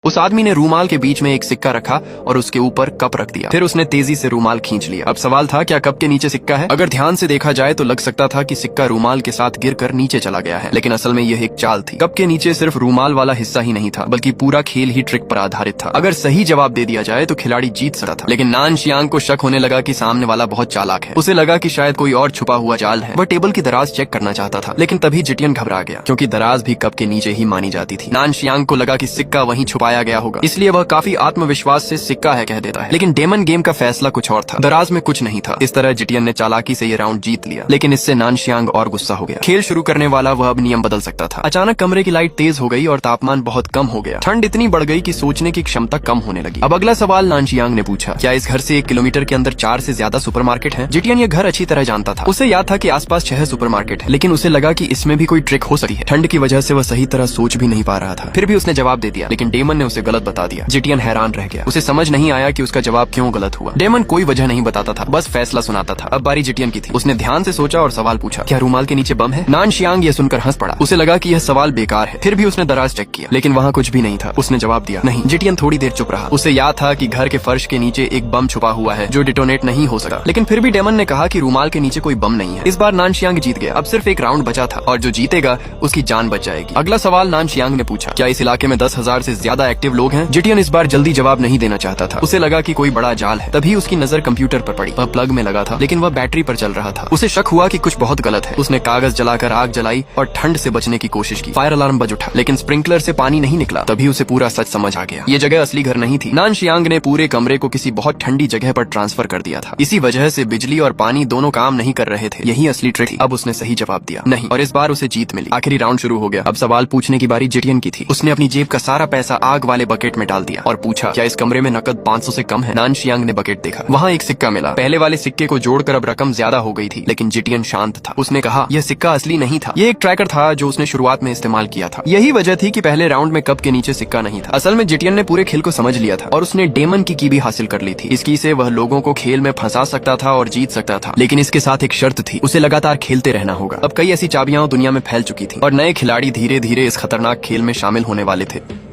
उस आदमी ने रूमाल के बीच में एक सिक्का रखा और उसके ऊपर कप रख दिया। फिर उसने तेजी से रूमाल खींच लिया। अब सवाल था, क्या कप के नीचे सिक्का है? अगर ध्यान से देखा जाए तो लग सकता था कि सिक्का रूमाल के साथ गिरकर नीचे चला गया है, लेकिन असल में यह एक चाल थी। कप के नीचे सिर्फ रूमाल वाला हिस्सा ही नहीं था, बल्कि पूरा खेल ही ट्रिक पर आधारित था। अगर सही जवाब दे दिया जाए तो खिलाड़ी जीत सकता था, लेकिन नान शियांग को शक होने लगा कि सामने वाला बहुत चालाक है। उसे लगा कि शायद कोई और छुपा हुआ जाल है। वह टेबल की दराज चेक करना चाहता था, लेकिन तभी जिटियन घबरा गया, क्योंकि दराज भी कप के नीचे ही मानी जाती थी। नान शियांग को लगा कि सिक्का वहीं छुपाया गया होगा, इसलिए वह काफी आत्मविश्वास से सिक्का है कह देता है। लेकिन डेमन गेम का फैसला कुछ और था। दराज में कुछ नहीं था। इस तरह जिटियन ने चालाकी से ये राउंड जीत लिया, लेकिन इससे नान शियांग और गुस्सा हो गया। खेल शुरू करने वाला वह अब नियम बदल सकता था। अचानक कमरे की लाइट तेज हो गई और तापमान बहुत कम हो गया। ठंड इतनी बढ़ गई कि सोचने की क्षमता कम होने लगी। अब अगला सवाल नान शियांग ने पूछा, क्या इस घर से 1 किलोमीटर के अंदर 4 से ज्यादा सुपरमार्केट है? जिटियन ये घर अच्छी तरह जानता था। उसे याद था कि आसपास 6 सुपरमार्केट है, लेकिन उसे लगा कि इसमें भी कोई ट्रिक हो सकती है। ठंड की वजह से वह सही तरह सोच भी नहीं पा रहा था। फिर भी उसने जवाब दे दिया, लेकिन डेमन ने उसे गलत बता दिया। जिटियन हैरान रह गया। उसे समझ नहीं आया कि उसका जवाब क्यों गलत हुआ। डेमन कोई वजह नहीं बताता था, बस फैसला सुनाता था। अब बारी जिटियन की थी। उसने ध्यान से सोचा और सवाल पूछा, क्या रूमाल के नीचे बम है? नान शियांग ये सुनकर हंस पड़ा। उसे लगा कि यह सवाल बेकार है। फिर भी उसने दराज चेक किया, लेकिन वहाँ कुछ भी नहीं था। उसने जवाब दिया, नहीं। जिटियन थोड़ी देर चुप रहा। उसे याद था कि घर के फर्श के नीचे एक बम छुपा हुआ है जो डिटोनेट नहीं हो सकता, लेकिन फिर भी डेमन ने कहा कि रूमाल के नीचे कोई बम नहीं है। इस बार नान शियांग जीत गया। अब सिर्फ एक राउंड बचा था और जो जीतेगा उसकी जान बच जाएगी। अगला सवाल नान शियांग ने पूछा, क्या इस इलाके में 10,000 से ज्यादा एक्टिव लोग हैं? जिटियन इस बार जल्दी जवाब नहीं देना चाहता था। उसे लगा कि कोई बड़ा जाल है। तभी उसकी नजर कंप्यूटर पर पड़ी। वह प्लग में लगा था, लेकिन वह बैटरी पर चल रहा था। उसे शक हुआ कि कुछ बहुत गलत है। उसने कागज जलाकर आग जलाई और ठंड से बचने की कोशिश की। फायर अलार्म बज उठा, लेकिन स्प्रिंकलर से पानी नहीं निकला। तभी उसे पूरा सच समझ आ गया। ये जगह असली घर नहीं थी। नान शियांग ने पूरे कमरे को किसी बहुत ठंडी जगह पर ट्रांसफर कर दिया था। इसी वजह से बिजली और पानी दोनों काम नहीं कर रहे थे। यही असली ट्रिक थी। अब उसने सही जवाब दिया, नहीं, और इस बार उसे जीत मिली। आखिरी राउंड शुरू हो गया। अब सवाल पूछने की बारी जिटियन की थी। उसने अपनी जेब का सारा पैसा आग वाले बकेट में डाल दिया और पूछा, क्या इस कमरे में नकद 500 से कम है? नान शियांग ने बकेट देखा। वहाँ एक सिक्का मिला। पहले वाले सिक्के को जोड़कर अब रकम ज्यादा हो गई थी, लेकिन जिटियन शांत था। उसने कहा, यह सिक्का असली नहीं था। यह एक ट्रैकर था जो उसने शुरुआत में इस्तेमाल किया था। यही वजह थी कि पहले राउंड में कप के नीचे सिक्का नहीं था। असल में जिटियन ने पूरे खेल को समझ लिया था और उसने डेमन की भी हासिल कर ली थी। इसकी से वह लोगों को खेल में फंसा सकता था और जीत सकता था, लेकिन इसके साथ एक शर्त थी, उसे लगातार खेलते रहना होगा। अब कई ऐसी चाबियां दुनिया में फैल चुकी थी और नए खिलाड़ी धीरे धीरे इस खतरनाक खेल में शामिल होने वाले थे।